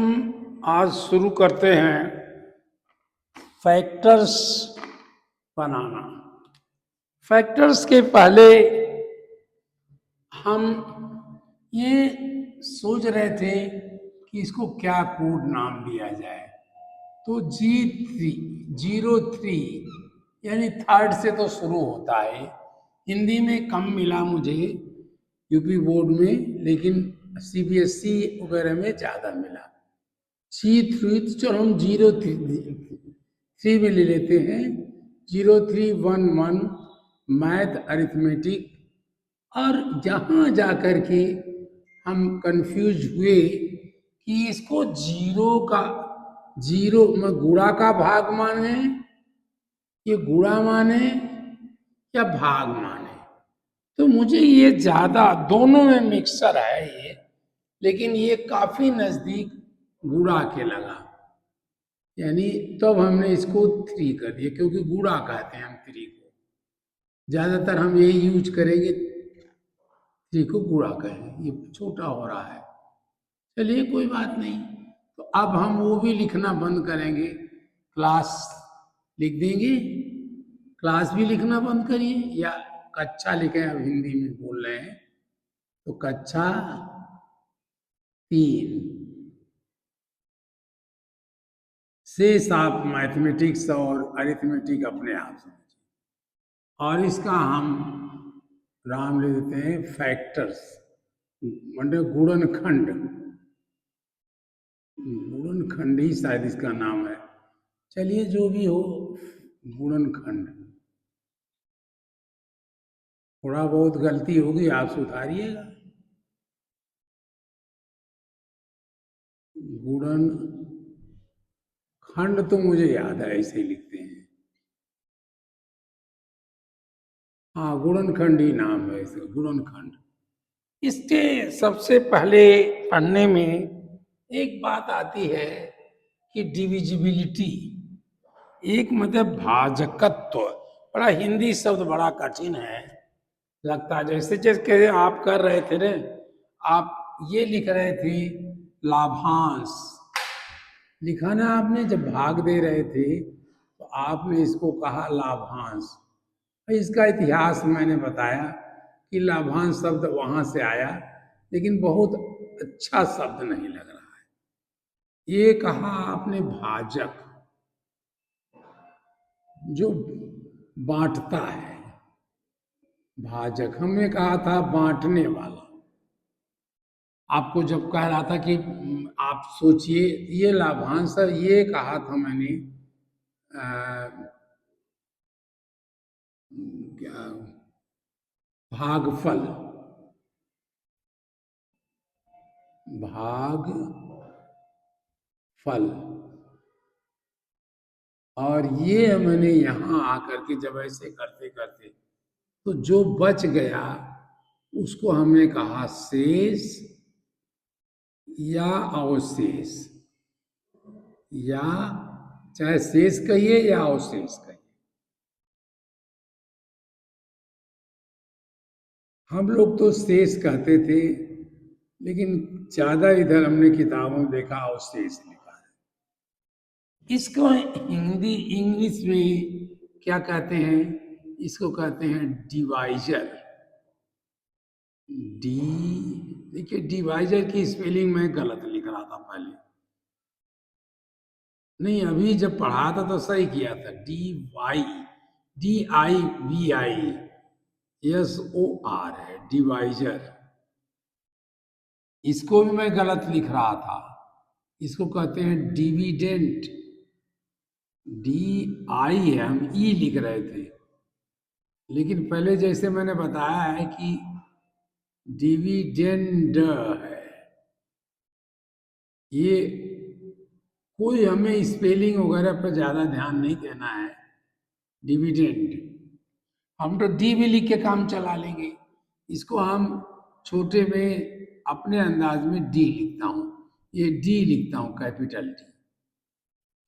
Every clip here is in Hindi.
हम आज शुरू करते हैं फैक्टर्स बनाना। फैक्टर्स के पहले हम ये सोच रहे थे कि इसको क्या कोड नाम दिया जाए। तो G3 03 यानी थर्ड से तो शुरू होता है। हिंदी में कम मिला मुझे यूपी बोर्ड में, लेकिन CBSE वगैरह में ज़्यादा मिला। C3 तो चलो हम 03 में ले लेते हैं। 0311 मैथ अरिथमेटिक। और जहाँ जाकर के हम कंफ्यूज हुए कि इसको जीरो में गुणा का भाग माने, ये गुणा माने या भाग माने। तो मुझे ये ज्यादा दोनों में मिक्सर है ये, लेकिन ये काफी नजदीक गुणा के लगा। यानी तब हमने इसको 3 कर दिया, क्योंकि गुणा कहते हैं हम 3 को। ज्यादातर हम यही यूज करेंगे, 3 को गुणा कहें। ये छोटा हो रहा है, चलिए कोई बात नहीं। तो अब हम वो भी लिखना बंद करेंगे, क्लास लिख देंगे। क्लास भी लिखना बंद करिए, या कक्षा लिखें। अब हिंदी में बोल रहे हैं तो कक्षा 3 से आप मैथमेटिक्स और अरिथमेटिक अपने आप समझिए। और इसका हम नाम ले देते हैं फैक्टर्स, मतलब गुणनखंड। गुणनखंड ही शायद इसका नाम है। चलिए जो भी हो, गुणनखंड। थोड़ा बहुत गलती होगी, आप सुधारिएगा। गुणन खंड तो मुझे याद है, ऐसे ही लिखते हैं। हाँ, गुणनखंड ही नाम है इसका, गुणनखंड। इसके सबसे पहले पढ़ने में एक बात आती है कि डिविजिबिलिटी, एक मतलब भाजकत्व। बड़ा हिंदी शब्द बड़ा कठिन है लगता है। जैसे जैसे आप कर रहे थे ना, आप ये लिख रहे थे लाभांश, लिखा ना आपने। जब भाग दे रहे थे तो आपने इसको कहा लाभांश। इसका इतिहास मैंने बताया कि लाभांश शब्द वहां से आया, लेकिन बहुत अच्छा शब्द नहीं लग रहा है। ये कहा आपने भाजक, जो बांटता है। भाजक हमने कहा था बांटने वाला। आपको जब कह रहा था कि आप सोचिए, ये लाभांश, ये कहा था मैंने क्या, भागफल। भागफल। और ये मैंने यहां आकर के जब ऐसे करते करते, तो जो बच गया उसको हमने कहा शेष या अवशेष, या चाहे शेष कहिए या अवशेष कहिए। हम लोग तो शेष कहते थे, लेकिन ज्यादा इधर हमने किताबों में देखा अवशेष लिखा है। इसको हिंदी इंग्लिश में क्या कहते हैं? इसको कहते हैं डिवाइजर। डी, देखिए डिवाइजर की स्पेलिंग मैं गलत लिख रहा था पहले। नहीं, अभी जब पढ़ा था तो सही किया था। DIVISOR है डिवाइजर। इसको भी मैं गलत लिख रहा था। इसको कहते हैं डिविडेंट। DI है, हम ई लिख रहे थे। लेकिन पहले जैसे मैंने बताया है कि डिविडेंड है। ये कोई हमें स्पेलिंग वगैरह पर ज्यादा ध्यान नहीं देना है। डिविडेंड, हम तो डी भी लिख के काम चला लेंगे। इसको हम छोटे में अपने अंदाज में डी लिखता हूं। ये डी लिखता हूं, कैपिटल डी।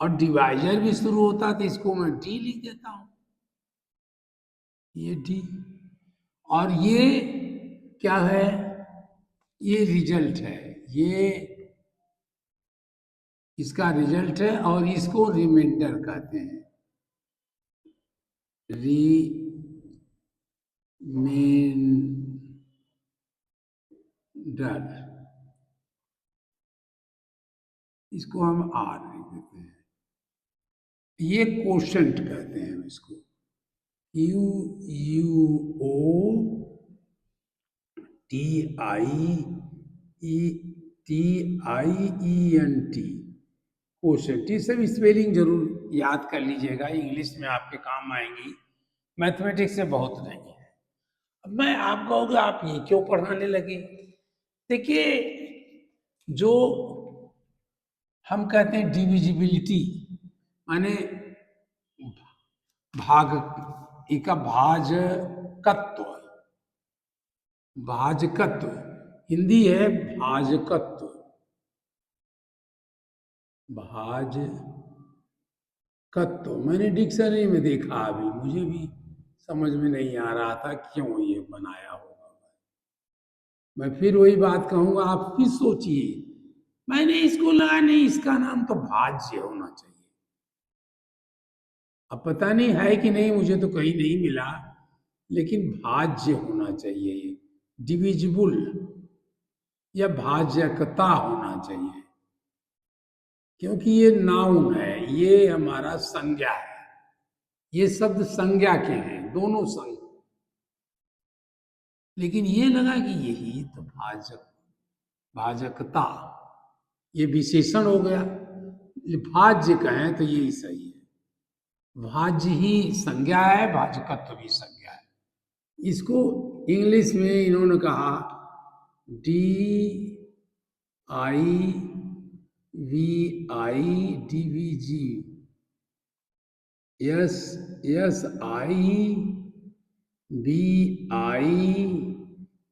और डिवाइजर भी शुरू होता है तो इसको मैं डी लिख देता हूं, ये डी। और ये क्या है? ये रिजल्ट है। ये इसका रिजल्ट है, और इसको रिमाइंडर कहते हैं। रिमाइंडर, इसको हम आर लिख देते हैं। ये कोशेंट कहते हैं हम इसको, U U O T I E T I E N T, quotient. ये सब स्पेलिंग जरूर याद कर लीजिएगा, इंग्लिश में आपके काम आएंगी, मैथमेटिक्स से बहुत नहीं है। अब मैं आप कहोगे आप ये क्यों पढ़ाने लगे? देखिए, जो हम कहते हैं डिविजिबिलिटी, माने भाग, इका भाजकत्व, भाजकत्व हिंदी है भाजकत्व, भाजकत्व मैंने डिक्शनरी में देखा, अभी मुझे भी समझ में नहीं आ रहा था क्यों ये बनाया होगा। मैं फिर वही बात कहूंगा, आप फिर सोचिए, मैंने इसको लगा नहीं, इसका नाम तो भाज्य होना चाहिए। अब पता नहीं है कि नहीं, मुझे तो कहीं नहीं मिला, लेकिन भाज्य होना चाहिए, डिविजिबल या भाज्यकता होना चाहिए, क्योंकि ये नाउन है, ये हमारा संज्ञा है, ये शब्द संज्ञा के हैं, दोनों संज्ञा। लेकिन ये लगा कि यही तो भाजकता, ये विशेषण हो गया, भाज्य कहें तो यही सही है। भाज्य ही संज्ञा है, भाजकत्व भी संज्ञा है। इसको इंग्लिश में इन्होंने कहा DIVI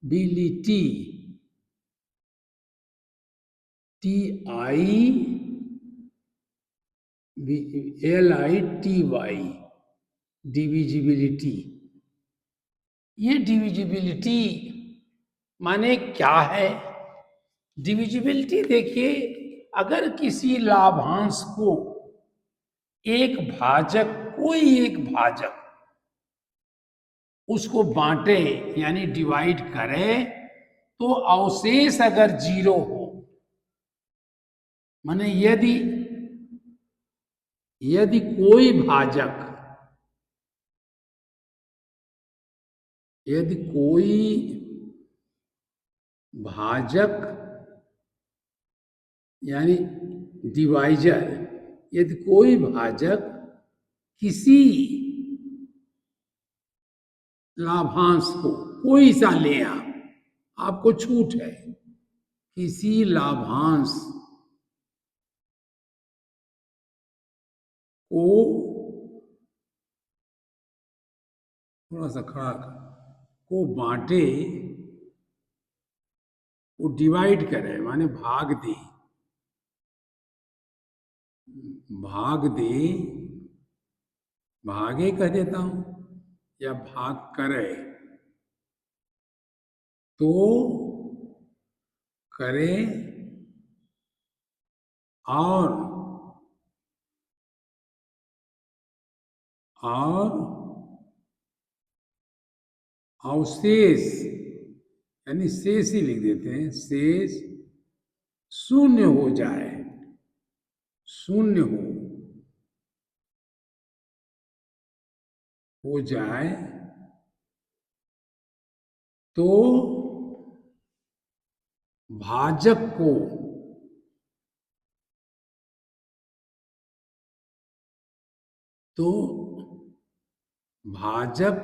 SIBILITY TILITY, डिविजिबिलिटी। ये डिविजिबिलिटी माने क्या है? डिविजिबिलिटी देखिए, अगर किसी लाभांश को एक भाजक, कोई एक भाजक उसको बांटे यानी डिवाइड करे, तो अवशेष अगर जीरो हो, माने यदि यदि कोई भाजक, यदि कोई भाजक यानी डिवाइजर, यदि कोई भाजक किसी लाभांश को, कोई सा ले आपको छूट है, किसी लाभांश को, थोड़ा सा खड़ा को बांटे, वो डिवाइड करे माने भाग दे, भाग दे, भागे कह देता हूं, या भाग करे, तो करे और अवशेष, यानी शेष ही लिख देते हैं, शेष शून्य हो जाए, शून्य हो जाए, तो भाजक को, तो भाजक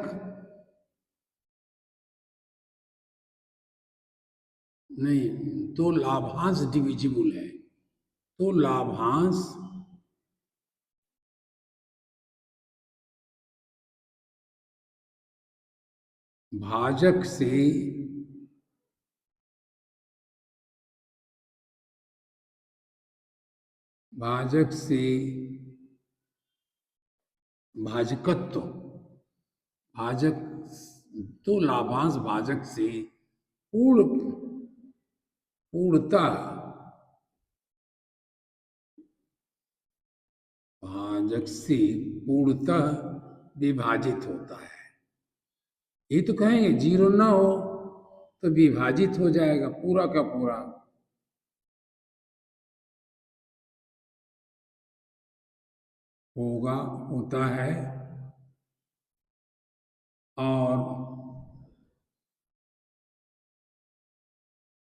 नहीं, तो लाभांश डिविजिबल है, तो लाभांश भाजक से भाजकत्व, भाजक, तो लाभांश भाजक से पूर्णतः भाजक से पूर्णतः विभाजित होता है। ये तो कहेंगे जीरो ना हो तो विभाजित हो जाएगा पूरा का पूरा। होगा, होता है।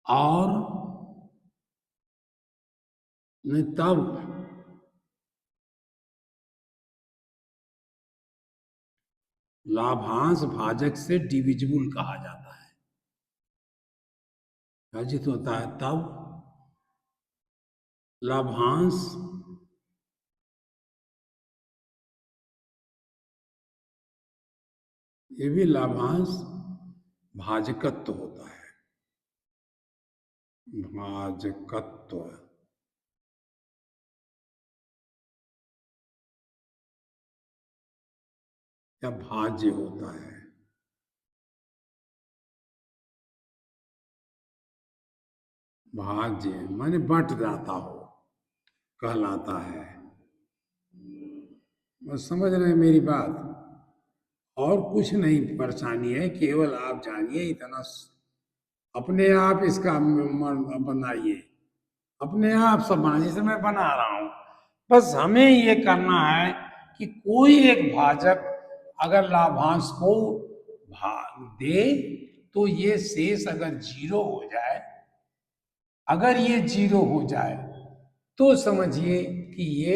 और नहीं तब लाभांश भाजक से डिविजिबल कहा जाता है। विभाजित होता है तब लाभांश ये भी लाभांश भाजकत्व होता है। भाजकत्व या भाज्य होता है। भाज्य माने बंट जाता हो कहलाता है। बस समझ रहे हैं मेरी बात। और कुछ नहीं परेशानी है, केवल आप जानिए इतना अपने आप इसका बनाइए, अपने आप सब बना जैसे मैं बना रहा हूं। बस हमें ये करना है कि कोई एक भाजक अगर लाभांश को भाग दे तो ये शेष अगर जीरो हो जाए, अगर ये जीरो हो जाए तो समझिए कि ये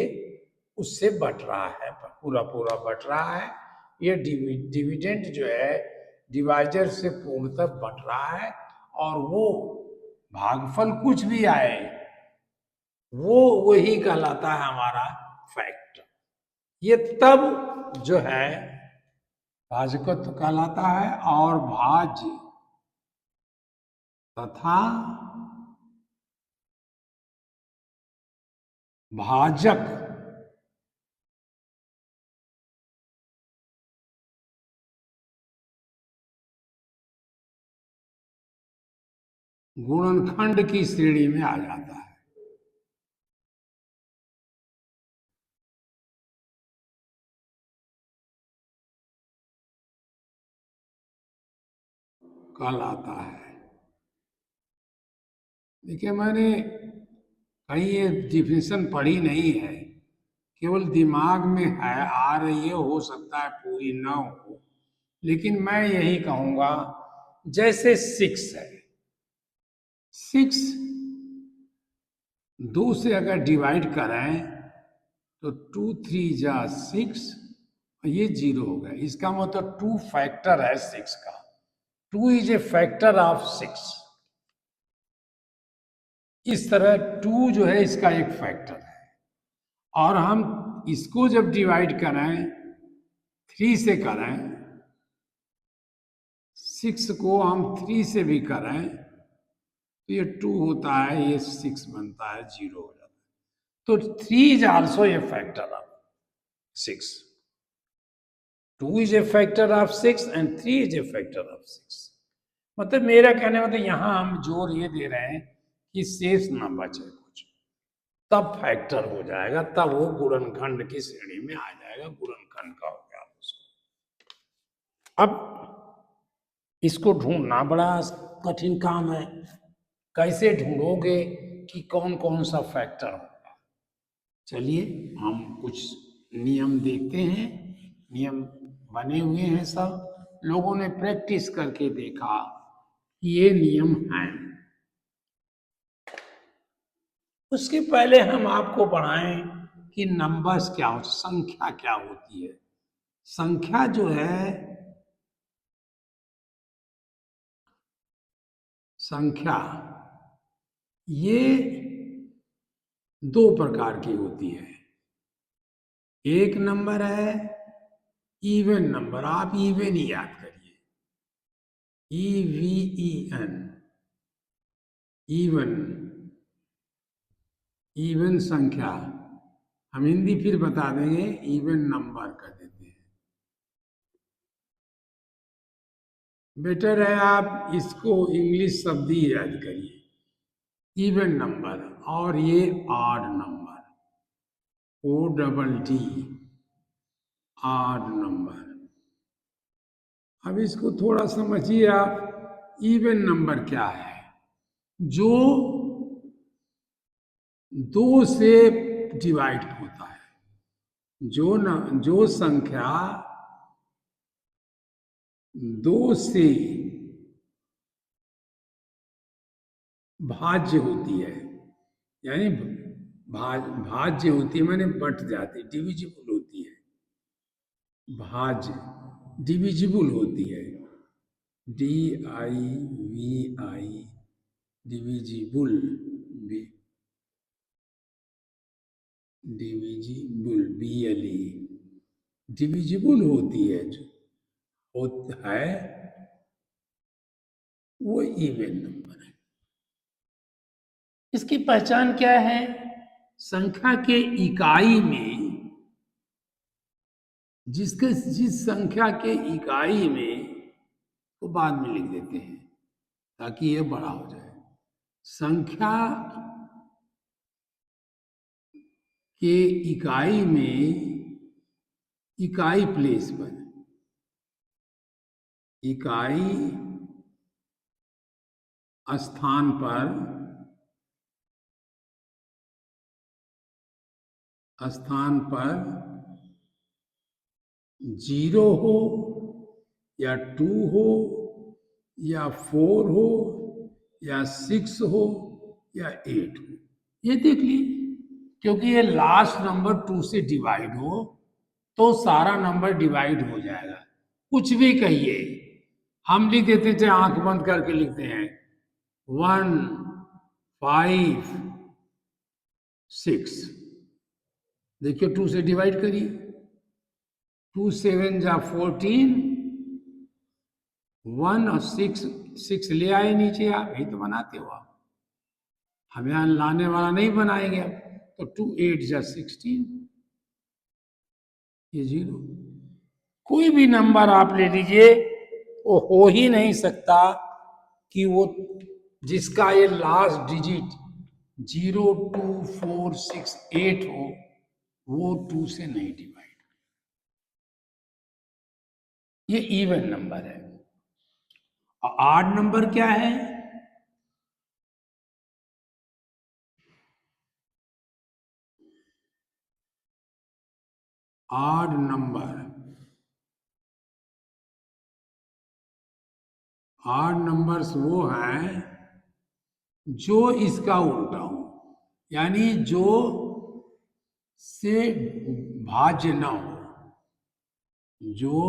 उससे बट रहा है, पूरा पूरा बट रहा है। ये डिविडेंड जो है डिवाइजर से पूर्णतः बट रहा है। और वो भागफल कुछ भी आए वो वही कहलाता है हमारा फैक्ट। ये तब जो है भाजकत्व कहलाता है। और भाज्य तथा भाजक गुणनखंड की श्रेणी में आ जाता है। कहलाता है। देखिए मैंने कहीं ये डिफिनेशन पढ़ी नहीं है, केवल दिमाग में है, आ रही है, हो सकता है पूरी ना हो। लेकिन मैं यही कहूंगा जैसे सिक्स है, सिक्स दो से अगर डिवाइड करें तो टू थ्री जा सिक्स, ये जीरो हो गया। इसका मतलब टू फैक्टर है सिक्स का। Two is a factor of six. इस तरह टू जो है इसका एक फैक्टर है। और हम इसको जब डिवाइड करें थ्री से करें, सिक्स को हम थ्री से भी करें तो ये टू होता है, ये सिक्स बनता है, जीरो हो जाता है। तो three is also a factor of six. Two is a factor of six and three is a factor of six. मतलब मेरा कहने मतलब यहां हम जोर ये दे रहे हैं कि शेष ना बचे कुछ, तब फैक्टर हो जाएगा, तब वो गुणनखंड की श्रेणी में आ जाएगा, गुणनखंड का हो गया उसको। अब इसको ढूंढना बड़ा कठिन काम है। कैसे ढूंढोगे कि कौन कौन सा फैक्टर होगा? चलिए हम कुछ नियम देखते हैं। नियम बने हुए हैं, सब लोगों ने प्रैक्टिस करके देखा कि ये नियम हैं। उसके पहले हम आपको पढ़ाएं कि नंबर्स क्या होते, संख्या क्या होती है। संख्या जो है, संख्या ये दो प्रकार की होती है। एक नंबर है इवन नंबर, आप इवन ही याद करिए, EVEN, इवन, इवन संख्या। हम हिंदी फिर बता देंगे, इवन नंबर कर देते हैं। बेटर है आप इसको इंग्लिश शब्द ही याद करिए, इवन नंबर। और ये odd number. ODD, odd number. अब इसको थोड़ा समझिए आप, इवन नंबर क्या है? जो दो से डिवाइड होता है, जो संख्या दो से भाज्य होती है, यानी भाज्य होती है माने बट जाती, डिविजिबल होती है। भाज्य डिविजिबल होती है, DIVI, divisible, divisible, BLE, divisible होती है, जो होता है वो इवन नंबर है। इसकी पहचान क्या है? संख्या के इकाई में, जिस संख्या के इकाई में, तो बाद में लिख देते हैं ताकि ये बड़ा हो जाए। संख्या के इकाई में, इकाई प्लेस पर, इकाई स्थान पर, स्थान पर 0 हो या 2 हो या 4 हो या 6 हो या 8 हो, ये देख ली। क्योंकि ये लास्ट नंबर 2 से डिवाइड हो तो सारा नंबर डिवाइड हो जाएगा। कुछ भी कहिए, हम लिख देते थे, आंख बंद करके लिखते हैं 1 5 6। देखिए 2 से डिवाइड करिए, 2 7 जा 14, 1 और 6, 6 ले आए नीचे, आप यही तो बनाते हो आप, हम यहां लाने वाला नहीं बनाएंगे अब। तो 2 8 जा 16, ये 0। कोई भी नंबर आप ले लीजिए, वो हो ही नहीं सकता कि वो जिसका ये लास्ट डिजिट 0 2 4 6 8 हो, वो 2 से नहीं डिवाइड। ये इवन नंबर है। और ऑड नंबर क्या है? ऑड नंबर, ऑड नंबर्स वो हैं जो इसका उल्टा हो, यानी जो से भाज्य ना हो, जो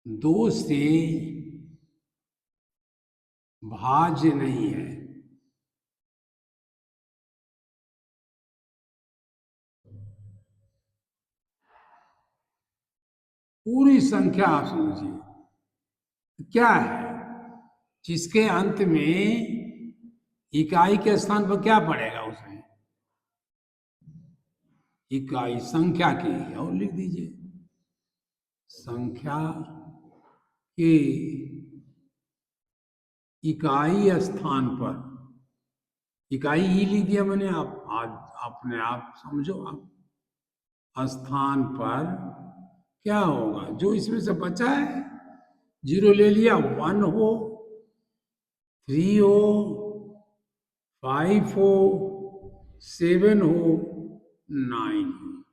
दो से भाज्य नहीं है। पूरी संख्या आप समझिए क्या है, जिसके अंत में इकाई के स्थान पर क्या पड़ेगा उसमें? इकाई संख्या की, और लिख दीजिए संख्या के इकाई स्थान पर, इकाई ही लिख दिया मैंने, आप आज अपने आप समझो, आप स्थान पर क्या होगा जो इसमें से बचा है? 0 ले लिया, 1 हो, 3 हो, 5 हो, 7 हो, 9 हो।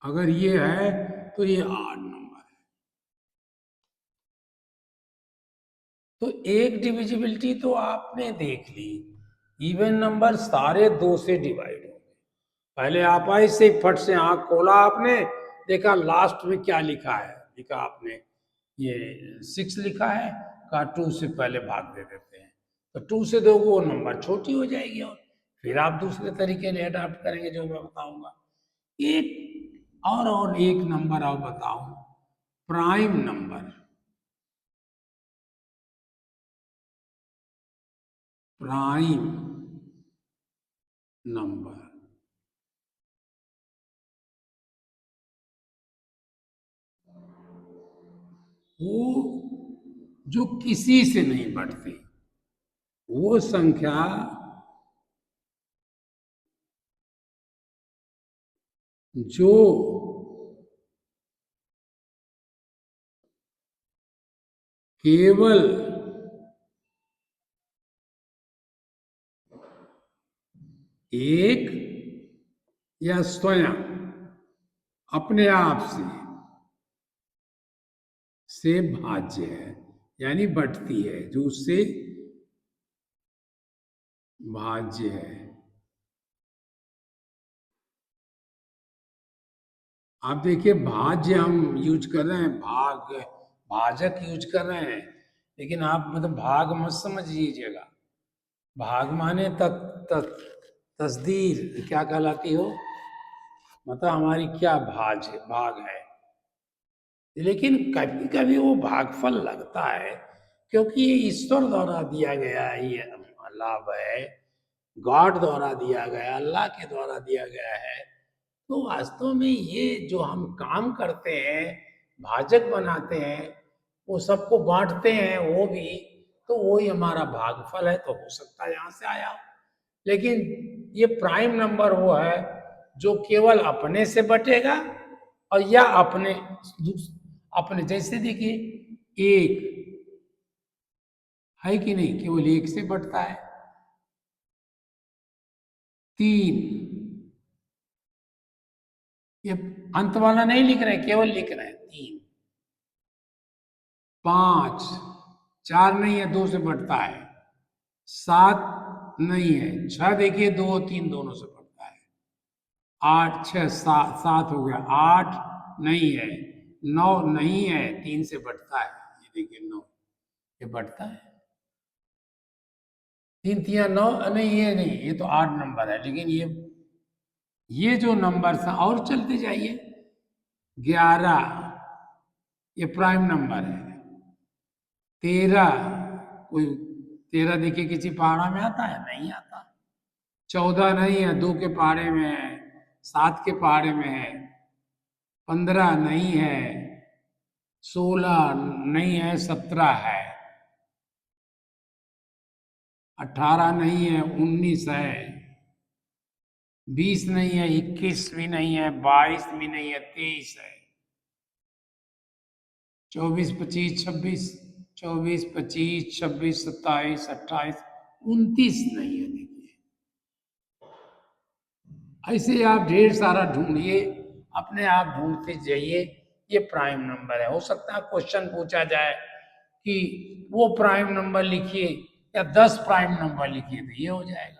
अगर ये है तो ये ऑड नंबर है। तो एक डिविजिबिलिटी तो आपने देख ली, इवन नंबर सारे 2 से डिवाइड हो गए। पहले आप आए से फट से आंख खोला आपने, देखा लास्ट में क्या लिखा है, लिखा आपने ये 6 लिखा है, कहा 2 से पहले भाग दे देते हैं, तो 2 से दो वो नंबर छोटी हो जाएगी, और फिर आप दूसरे तरीके से अडाप्ट करेंगे जो मैं बताऊंगा। एक और एक नंबर आप बताओ, प्राइम नंबर। प्राइम नंबर वो जो किसी से नहीं बढ़ती, वो संख्या जो केवल एक या स्वयं अपने आप से भाज्य है, यानी बढ़ती है, जो उससे भाज्य है। आप देखिए, भाज्य हम यूज कर रहे हैं, भाजक यूज कर रहे हैं, लेकिन आप मतलब भाग मत समझ लीजिएगा। भाग माने तस्दीर क्या कहलाती हो, मतलब हमारी क्या भाग है। लेकिन कभी कभी वो भागफल लगता है, क्योंकि ये ईश्वर द्वारा दिया गया ये लाभ है, गॉड द्वारा दिया गया, अल्लाह के द्वारा दिया गया है। तो वास्तव में ये जो हम काम करते हैं, भाजक बनाते हैं, वो सबको बांटते हैं, वो भी तो वही हमारा भागफल है, तो हो सकता है यहाँ से आया हो। लेकिन ये प्राइम नंबर वो है जो केवल अपने से बटेगा, और या अपने अपने जैसे देखिए, एक है कि नहीं, केवल एक से बटता है। तीन, ये अंत वाला नहीं लिख रहे, केवल लिख रहे हैं तीन। पांच, चार नहीं है, दो से बढ़ता है। सात नहीं है, छह देखिए दो और तीन दोनों से बढ़ता है। आठ, छह, सात, सात हो गया। आठ नहीं है, नौ नहीं है, तीन से बढ़ता है। ये देखिए नौ, ये बढ़ता है। तीन तिया नौ नहीं, ये नहीं, ये तो आठ नंबर है, लेकिन ये जो नंबर था, और चलते जाइए। 11, ये प्राइम नंबर है। 13, कोई 13 देखिए किसी पहाड़ा में आता है, नहीं आता। 14 नहीं है, दो के पहाड़े में है। सात के पहाड़े में है। 15 नहीं है। 16 नहीं है, 17 है। 18 नहीं है, 19 है। 20 नहीं है, 21 भी नहीं है, 22 भी नहीं है, 23 है। 24, 25, 26, 24, 25, 26, 27, 28, 29 नहीं है। देखिए, ऐसे आप ढेर सारा ढूंढिए, अपने आप ढूंढते जाइए। ये प्राइम नंबर है। हो सकता है क्वेश्चन पूछा जाए कि वो प्राइम नंबर लिखिए या 10 प्राइम नंबर लिखिए, तो ये हो जाएगा।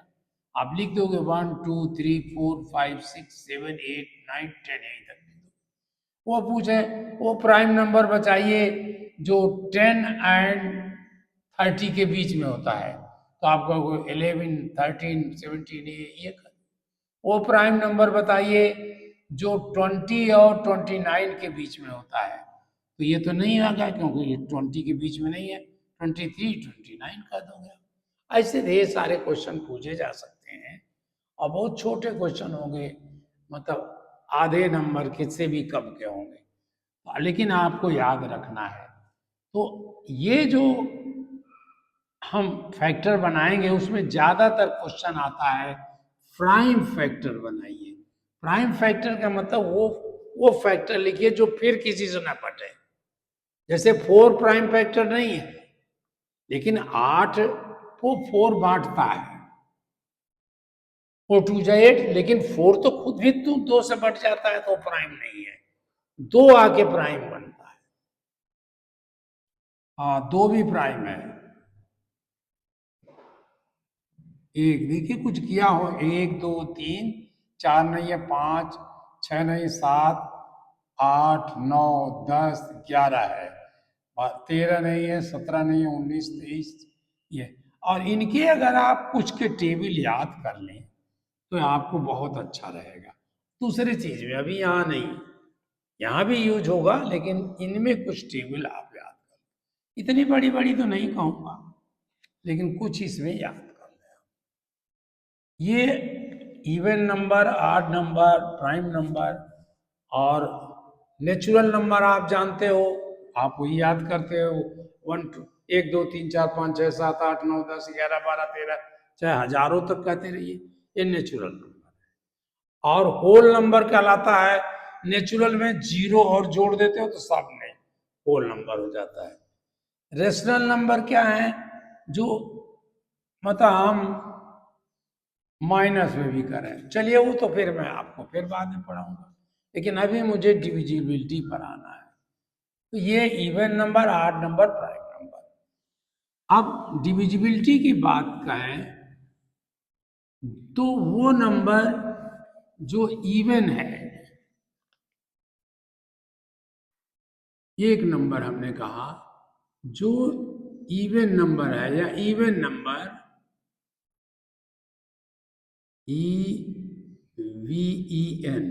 आप लिख दोगे 1 2 3 4 5 6 7 8 9 10, यहीं तक लिख दो। वो पूछे वो प्राइम नंबर बताइए जो 10 और 30 के बीच में होता है, तो आप कहोगे 11 13 17, ये वो प्राइम नंबर बताइए जो 20 और 29 के बीच में होता है, तो ये तो नहीं आ गया, क्योंकि ये 20 के बीच में नहीं है। 23 29 कर दोगे। ऐसे ढेर सारे क्वेश्चन पूछे जा सकते हैं, और बहुत छोटे क्वेश्चन होंगे, मतलब आधे नंबर के से भी कम के होंगे, लेकिन आपको याद रखना है। तो ये जो हम फैक्टर बनाएंगे, उसमें ज्यादातर क्वेश्चन आता है प्राइम फैक्टर बनाइए। प्राइम फैक्टर का मतलब वो फैक्टर लिखिए जो फिर किसी से न पटे। जैसे 4 प्राइम फैक्टर नहीं है, लेकिन 8 को 4 बांटता है, 4 2 8, लेकिन 4 तो खुद भी 2 से बढ़ जाता है, तो प्राइम नहीं है। 2 आके प्राइम बनता है। हाँ, 2 भी प्राइम है। एक देखिए कुछ किया हो, 1 2 3, 4 नहीं है, 5, 6 नहीं, 7, 8 9 10 11 है, और 13 नहीं है, 17 नहीं है, 19 23, ये। और इनके अगर आप कुछ के टेबल याद कर लें, तो आपको बहुत अच्छा रहेगा। दूसरी चीज में अभी यहाँ नहीं, यहाँ भी यूज होगा, लेकिन इनमें कुछ टेबल आप याद कर, इतनी बड़ी बड़ी तो नहीं कहूंगा, लेकिन कुछ इसमें याद कर लें। ये इवन नंबर, आड नंबर, प्राइम नंबर और नेचुरल नंबर आप जानते हो, आप वही याद करते हो। 1 2 1 2 3 4 5 6 7 8 9 10 11 12 13, चाहे हजारों तक कहते रहिए, ये नेचुरल नंबर। और होल नंबर कहलाता है, नेचुरल में जीरो और जोड़ देते हो तो सब में होल नंबर हो जाता है। रेशनल नंबर क्या है, जो मतलब हम माइनस में भी करें, चलिए वो तो फिर मैं आपको फिर बाद में पढ़ाऊंगा, लेकिन अभी मुझे डिविजिबिलिटी पर आना है। तो ये even number, odd number, prime number. अब डिविजिबिलिटी की बात करें तो वो नंबर जो इवन है, एक नंबर हमने कहा जो इवन नंबर है या even number, EVEN,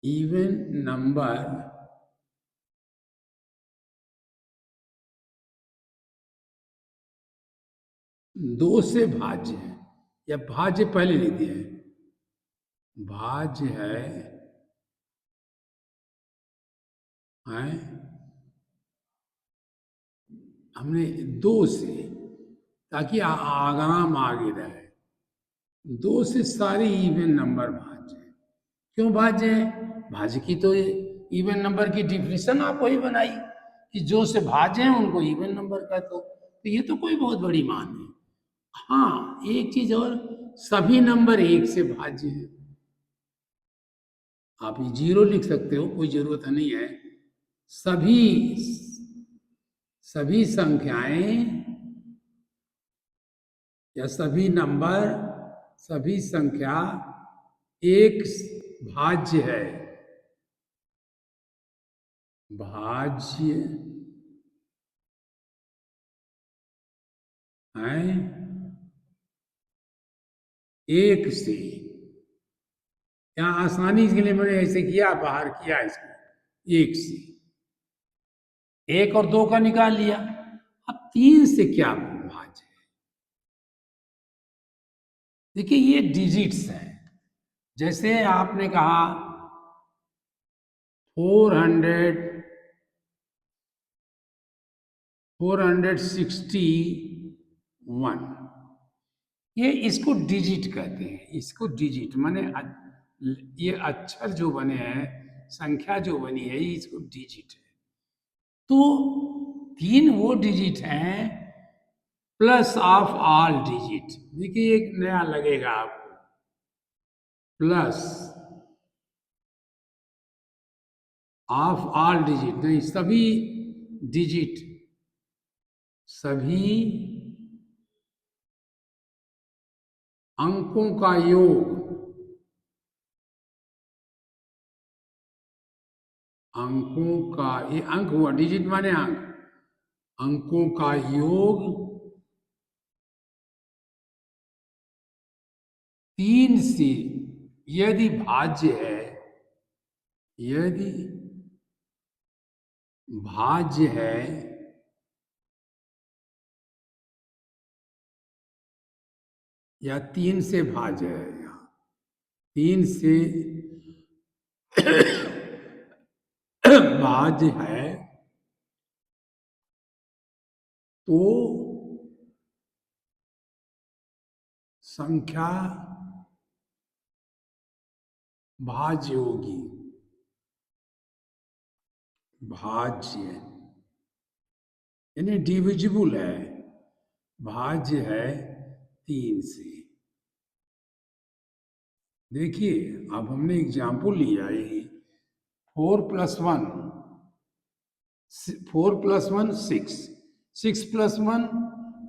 even number दो से भाज्य है, या भाज्य पहले लिख दिया है, भाज्य है हमने दो से, ताकि आगाम आगे रहे। दो से सारे इवन नंबर भाज्य हैं। क्यों भाज्य है? भाज्य की तो इवन नंबर की डिफिनेशन आप वही बनाई कि जो से भाज्य हैं उनको इवन नंबर कहते हो, तो ये तो कोई बहुत बड़ी मान नहीं। हाँ, एक चीज और, सभी नंबर एक से भाज्य है। आप ये जीरो लिख सकते हो, कोई जरूरत नहीं है। सभी सभी संख्याएं या सभी नंबर, सभी संख्या एक भाज्य है। भाज्य है एक से, या आसानी के लिए मैंने ऐसे किया, बाहर किया इसको, एक से, एक और दो का निकाल लिया। अब तीन से क्या भाज्य है? देखिए ये डिजिट्स है। जैसे आपने कहा 461, ये इसको डिजिट कहते हैं। इसको डिजिट माने ये अक्षर जो बने हैं, संख्या जो बनी है, ये इसको डिजिट है। तो तीन वो डिजिट हैं प्लस ऑफ ऑल डिजिट। देखिए एक नया लगेगा आपको, प्लस ऑफ ऑल डिजिट नहीं, सभी डिजिट, सभी अंकों का योग, अंकों का, ये अंक हुआ, डिजिट माने अंक, अंकों का योग तीन से यदि भाज्य है, यदि भाज्य है या तीन से भाज्य है, तीन से भाज्य है, तो संख्या भाज्य होगी। भाज्य यानी डिविजिबल है, भाज्य है तीन से। देखिए अब हमने एग्जाम्पल लिया है, 4+1, 4+1 6, 6+1,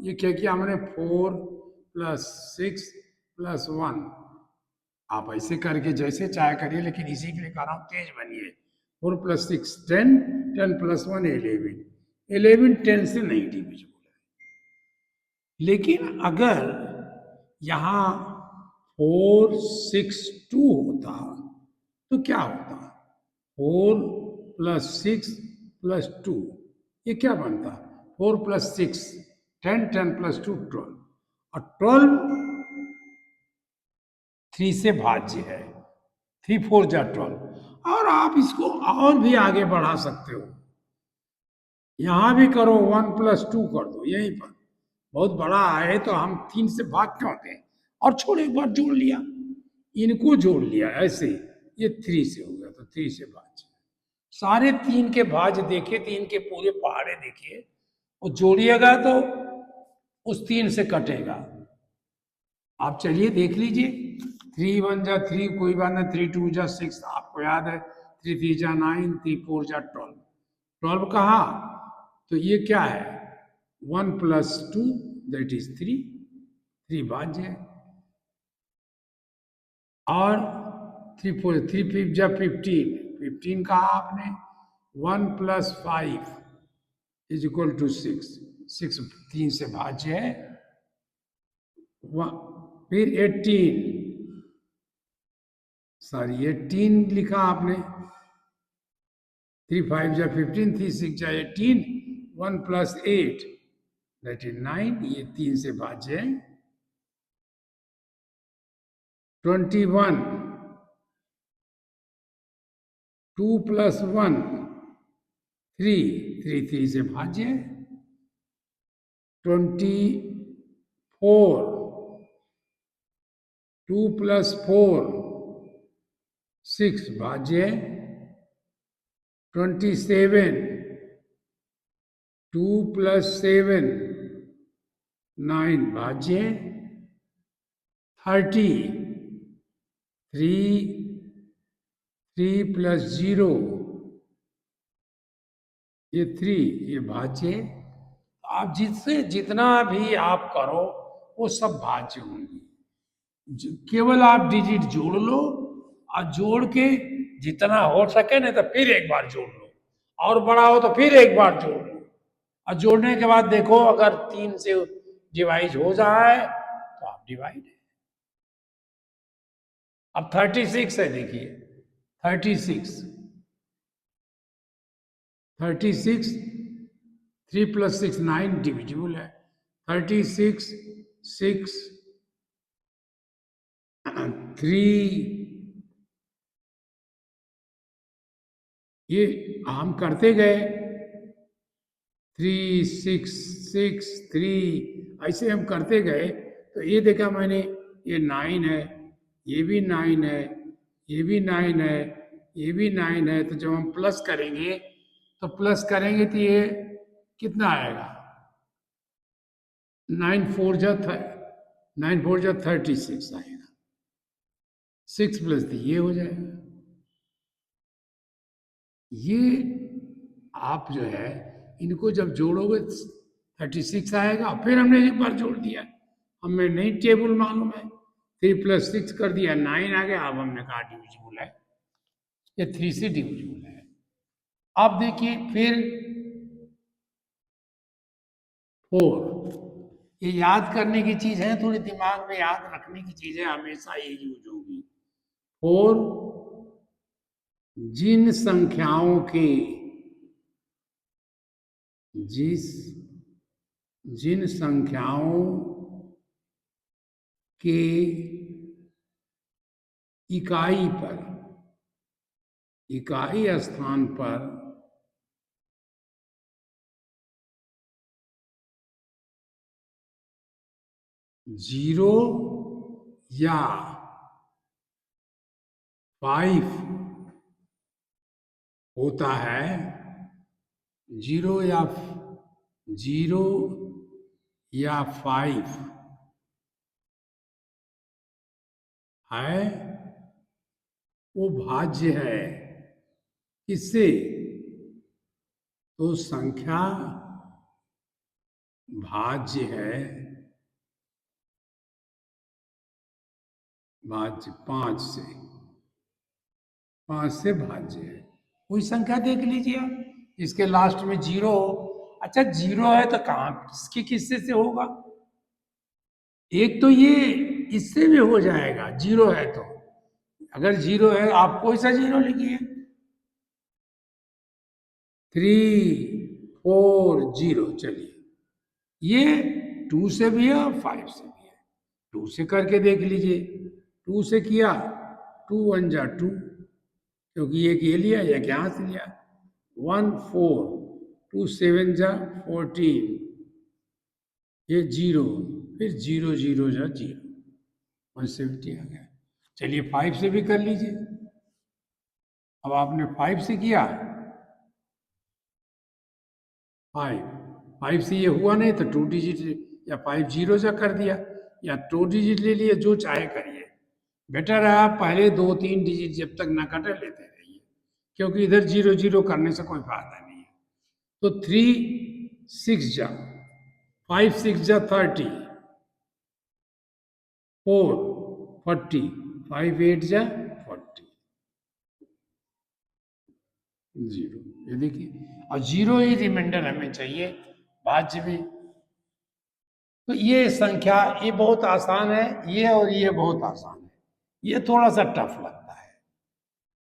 ये क्या किया हमने, 4+6+1। आप ऐसे करके जैसे चाहे करिए, लेकिन इसी के लिए कह रहा हूँ तेज बनिए। 4+6 10, 10+1 11, 11 10 से नहीं डिविजिबल है। लेकिन अगर यहाँ 462 होता तो क्या होता? 4+6+2, ये क्या बनता? 4+6 10, 10+2 12, और 12 3 से भाज्य है, 3 4 जा 12। और आप इसको और भी आगे बढ़ा सकते हो, यहां भी करो, 1+2 कर दो यहीं पर। बहुत बड़ा है तो हम 3 से भाग क्यों दें, और छोड़, एक बार जोड़ लिया, इनको जोड़ लिया ऐसे, ये 3 से हो गया, तो 3 से भाज्य। सारे 3 के भाज्य देखे, 3 के पूरे पहाड़े देखिए, वो जोड़िएगा तो उस 3 से कटेगा। आप चलिए देख लीजिए, 3 1 जा 3, कोई बात नहीं, 3 2 जा 6, आपको याद है, 3 3 जा 9, 3 4 जा 12। 12 कहा, तो ये क्या है, 1 + 2 दैट इज 3, 3 भाज्य है। और 3 4 3 5 जा 15, 15 कहा आपने, 1 + 5 = 6, 6 3 से भाज्य है। फिर 18, सॉरी 18 लिखा आपने, 3 5 जा 15, 3 6 जा 18, 1 + 8 दैट इज 9, ये 3 से भाज्य है। 21, 2 + 1 3, 3 3 से भाज्य है। 24, 2 + 4 6 भाज्य है। 27, 2 + 7 9 भाज्य है। 30, 3 + 0 ये 3, ये भाज्य है। आप जिससे जितना भी आप करो वो सब भाज्य होंगी। केवल आप डिजिट जोड़ लो, और जोड़ के जितना हो सके, नहीं तो फिर एक बार जोड़ लो, और बड़ा हो तो फिर एक बार जोड़ लो, और जोड़ने के बाद देखो अगर 3 से डिवाइड हो जाए तो आप डिवाइड है। अब 36 है, देखिए 36, 36, 3 + 6 9 डिविजिबल है। 36 6 3, ये हम करते गए, 3 6 6 3, ऐसे हम करते गए, तो ये देखा मैंने, ये 9 है, ये भी 9 है, ये भी 9 है, ये भी 9 है। तो जब हम प्लस करेंगे, तो प्लस करेंगे तो ये कितना आएगा, 9 4 जा 9 4 जा 36 आएगा। 6 + 3 ये हो जाएगा। ये आप जो है इनको जब जोड़ोगे 36 आएगा। फिर हमने एक बार जोड़ दिया, हमें नई टेबल मालूम है, 3 + 6 कर दिया, 9 आ गया। अब हमने कहा डिविजिबल है, ये 3 से डिविजिबल है। अब देखिए फिर 4, ये याद करने की चीज है, थोड़ी दिमाग में याद रखने की चीज है, हमेशा ये यूज होगी। 4 जिन संख्याओं के, जिन संख्याओं के इकाई पर, इकाई स्थान पर 0 या 5 होता है, 0 या 5 है, वो भाज्य है। किससे, तो संख्या भाज्य है, भाज्य 5 से, 5 से भाज्य है। कोई संख्या देख लीजिए आप, इसके लास्ट में 0 हो। अच्छा 0 है तो कहाँ, किसके किससे से होगा, एक तो ये इससे भी हो जाएगा, 0 है तो। अगर 0 है, आप कोई सा 0 लिखिए, 3 4 0, चलिए ये 2 से भी है और 5 से भी है। 2 से करके देख लीजिए, 2 से किया, 2 1 जा 2, क्योंकि एक ये लिया, एक यहाँ से लिया, 1 4, 2 7 जा 14, ये 0, फिर 0 0 जा 0, 170 आ गया। चलिए 5 से भी कर लीजिए। अब आपने 5 से किया, 5 से ये हुआ नहीं तो 2 डिजिट या 5 जीरो जा कर दिया, या 2 डिजिट ले लिए, जो चाहे करिए। बेटर है आप पहले 2 3 डिजिट जब तक ना कटे लेते रहिए, क्योंकि इधर जीरो जीरो करने से कोई फायदा नहीं है। तो 3 6 जा, 5 6 जा 30, 4 40, 5 8 जा 40, जीरो। ये देखिए, और जीरो ही रिमाइंडर हमें चाहिए भाज्य में। तो ये संख्या, ये बहुत आसान है, ये और ये बहुत आसान है, ये थोड़ा सा टफ लगता है।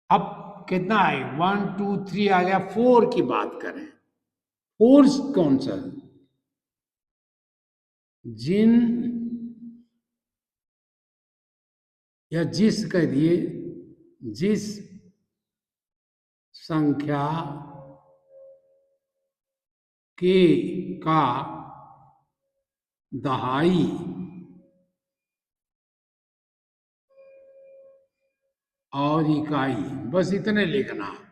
अब कितना है, 1 2 3 आ गया, 4 की बात करें। फोर्स कौन सा है? जिन या जिस कह दिए, जिस संख्या के का दहाई और इकाई, बस इतने लिखना है।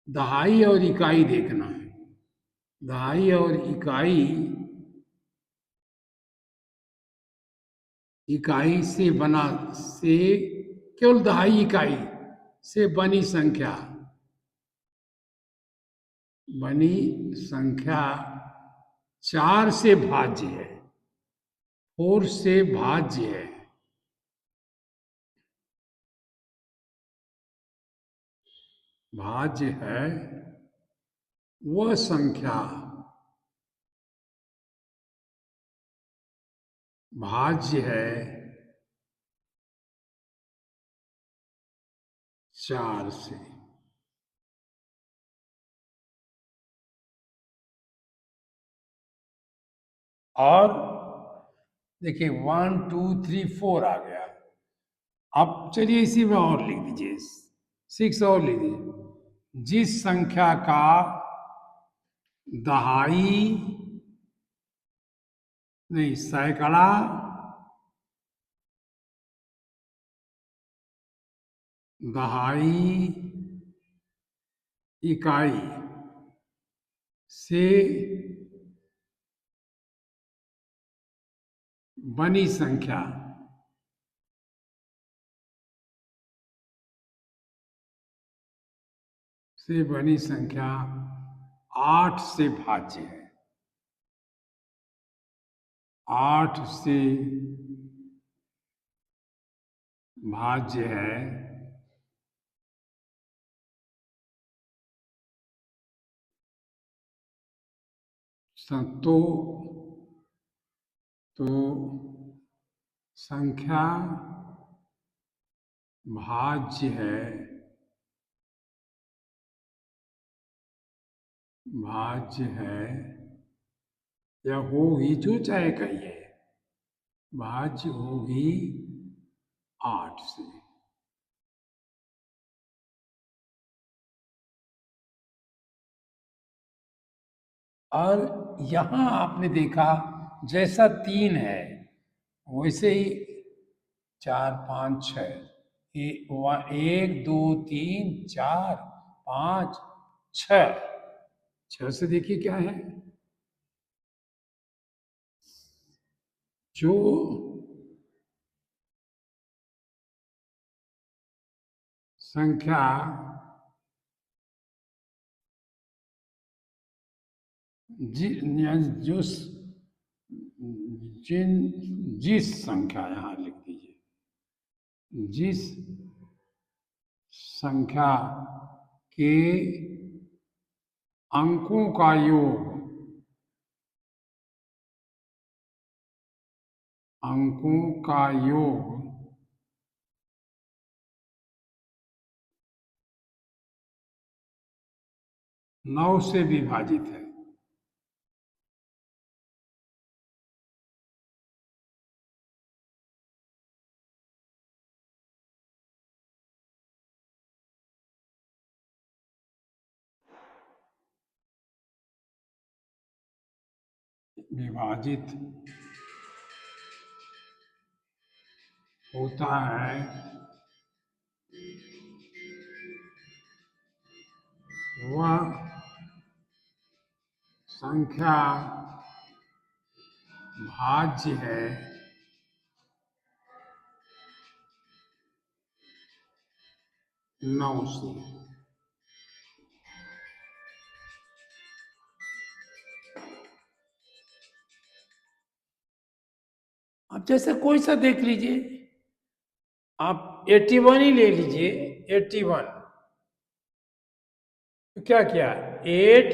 दहाई और इकाई देखना है। दहाई और इकाई, इकाई से बना, से केवल दहाई इकाई से बनी संख्या, बनी संख्या 4 से भाज्य है, 4 से भाज्य है। भाज्य है वह संख्या, भाज्य है 4 से। और देखिए 1 2 3 4 आ गया। अब चलिए इसी में और लिख दीजिए, 6 और लिख दीजिए। जिस संख्या का दहाई, नहीं सैकड़ा, दहाई इकाई से बनी संख्या, से बनी संख्या 8 से भाज्य है। 8 से भाज्य है तो, तो संख्या भाज्य है, भाज्य है या होगी, जो चाहे कहिए, भाज्य होगी 8 से। और यहां आपने देखा जैसा 3 है वैसे ही 4 5 6, 1 2 3 4 5 6, 6 से देखिए क्या है, जो संख्या जो जिन जिस संख्या, यहां लिख दीजिए, जिस संख्या के अंकों का योग, अंकों का योग 9 से विभाजित है। विभाजित होता है वह संख्या भाज्य है नौ से। अब जैसे कोई सा देख लीजिए, आप 81 ही ले लीजिए। 81 तो क्या किया, 8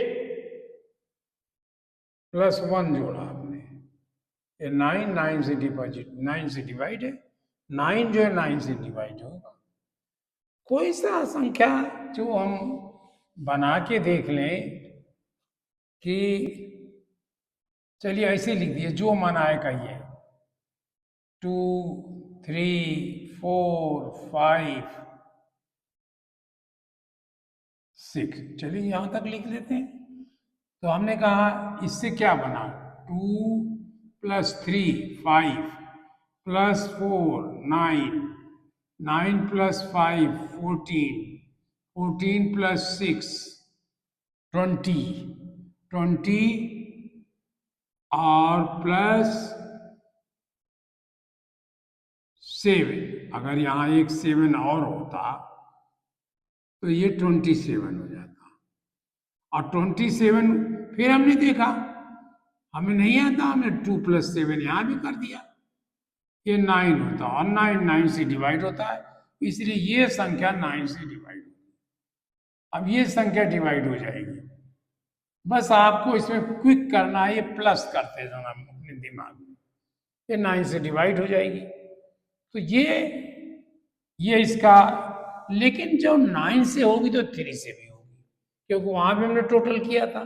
प्लस 1 जोड़ा आपने, ये 9, 9 से डिपॉजिट, 9 से डिवाइड है, 9 जो है 9 से डिवाइड होगा। कोई सा संख्या जो हम बना के देख लें कि, चलिए ऐसे लिख दिए, जो मन आए कहिए, 2, 3, 4, 5, 6, चलिए यहां तक लिख लेते हैं। तो हमने कहा इससे क्या बना, 2 प्लस 3 5 प्लस 4 9, 9 प्लस 5 14, 14 प्लस 6 20, 20 और प्लस 7, अगर यहाँ एक 7 और होता तो ये 27 हो जाता। और 27 फिर हमने देखा, हमें नहीं आता, हमने 2 प्लस 7 यहां भी कर दिया, ये 9 होता, और 9 9 से डिवाइड होता है, इसलिए ये संख्या 9 से डिवाइड होती है। अब ये संख्या डिवाइड हो जाएगी, बस आपको इसमें क्विक करना है, ये प्लस करते जाना अपने दिमाग में, ये 9 से डिवाइड हो जाएगी। तो ये इसका, लेकिन जो 9 से होगी तो 3 से भी होगी, क्योंकि वहां भी हमने टोटल किया था।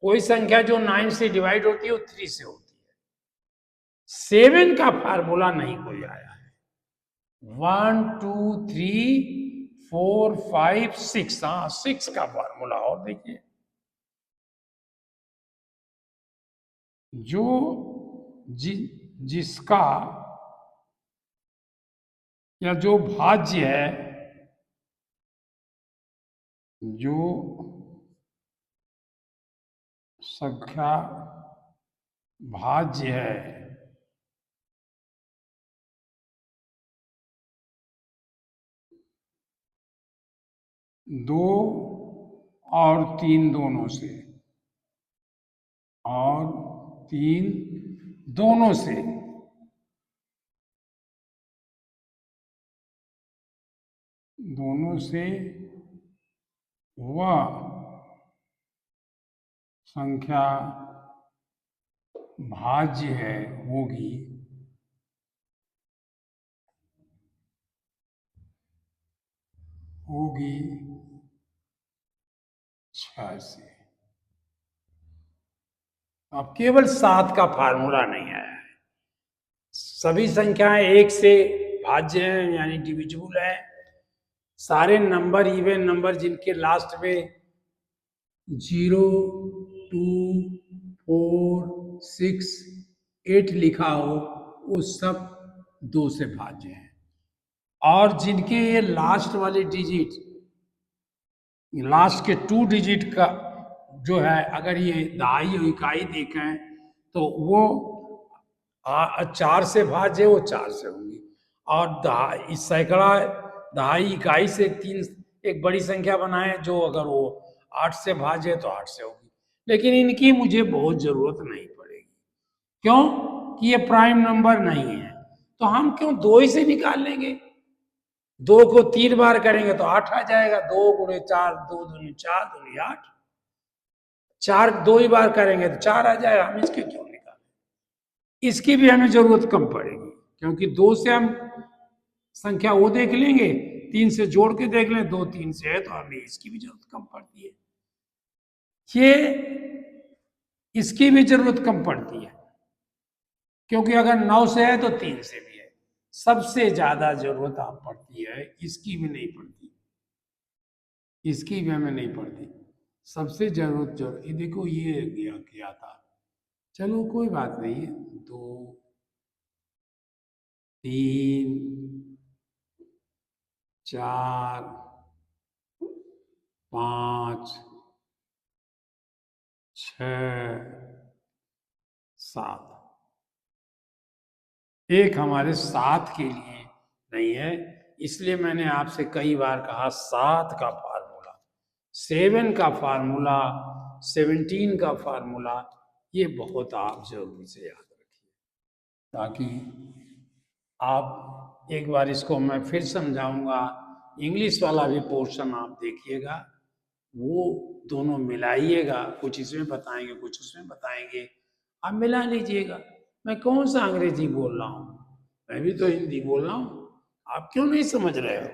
कोई संख्या जो 9 से डिवाइड होती है वो 3 से होती है। 7 का फार्मूला नहीं कोई आया है। 1 2 3 4 5 6, हाँ 6 का फार्मूला और देखिए, जो जिसका या जो भाज्य है, जो संख्या भाज्य है, दो और 3 दोनों से, और 3 दोनों से, दोनों से वह संख्या भाज्य है, होगी होगी 6 से। अब केवल 7 का फार्मूला नहीं आया है, सभी संख्याएं 1 से भाज्य हैं यानी डिविजिबल है। सारे नंबर, इवन नंबर जिनके लास्ट में 0 2 4 6 8 लिखा हो, वो सब 2 से भाज्य हैं। और जिनके ये लास्ट वाले डिजिट, लास्ट के 2 डिजिट का जो है, अगर ये दहाई और इकाई देखें तो वो 4 से भाज्य, वो 4 से होंगी। और दहाई, सैकड़ा, दहाई, इकाई से 3 एक बड़ी संख्या बनाए, जो अगर वो 8 से भाज्य तो 8 से होगी। लेकिन इनकी मुझे बहुत जरूरत नहीं पड़ेगी, क्यों कि ये प्राइम नंबर नहीं है, तो हम क्यों 2 ही से निकाल लेंगे। 2 को 3 बार करेंगे तो 8 आ जाएगा, 2 गुणे 4, 2 दूनी 4, दूनी 8, 4 2 ही बार करेंगे तो 4 आ जाएगा, हम इसके क्यों निकालें। इसकी भी हमें जरूरत कम पड़ेगी, क्योंकि 2 से हम संख्या वो देख लेंगे, 3 से जोड़ के देख लें, 2 3 से है तो हमें इसकी भी जरूरत कम पड़ती है। ये इसकी भी जरूरत कम पड़ती है, क्योंकि अगर 9 से है तो 3 से भी है। सबसे ज्यादा जरूरत आप पड़ती है, इसकी भी नहीं पड़ती, इसकी भी हमें नहीं पड़ती। सबसे जरूरत ये देखो, ये गया किया था, चलो कोई बात नहीं। तो 3 4 5 6 7। एक हमारे साथ के लिए नहीं है, इसलिए मैंने आपसे कई बार कहा 7 का फार्मूला, 7 का फार्मूला, 17 का फार्मूला, ये बहुत आप जरूरी से याद रखिए, ताकि आप एक बार इसको मैं फिर समझाऊंगा। इंग्लिश वाला भी पोर्शन आप देखिएगा, वो दोनों मिलाइएगा, कुछ इसमें बताएंगे कुछ उसमें बताएंगे, आप मिला लीजिएगा। मैं कौन सा अंग्रेजी बोल रहा हूँ, मैं भी तो हिंदी बोल रहा हूँ, आप क्यों नहीं समझ रहे हो?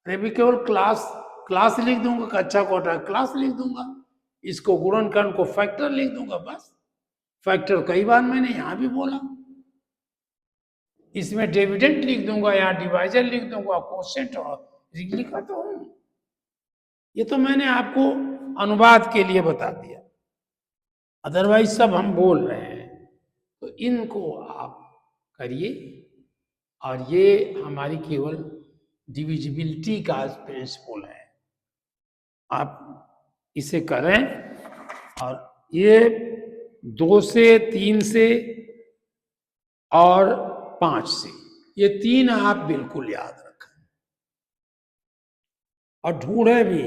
अरे भी केवल क्लास क्लास लिख दूंगा, कक्षा कोटा क्लास लिख दूंगा, इसको गुणनखंड को फैक्टर लिख दूंगा, बस। फैक्टर कई बार मैंने यहां भी बोला, इसमें डिविडेंड लिख दूंगा या डिवाइजर लिख दूंगा, कोशेंट और लिखा तो हूं। ये तो मैंने आपको अनुवाद के लिए बता दिया, अदरवाइज सब हम बोल रहे हैं, तो इनको आप करिए। और ये हमारी केवल डिविजिबिलिटी का प्रिंसिपल है, आप इसे करें। और ये 2 से 3 से और 5 से, ये 3 आप बिल्कुल याद रखें और ढूंढे भी।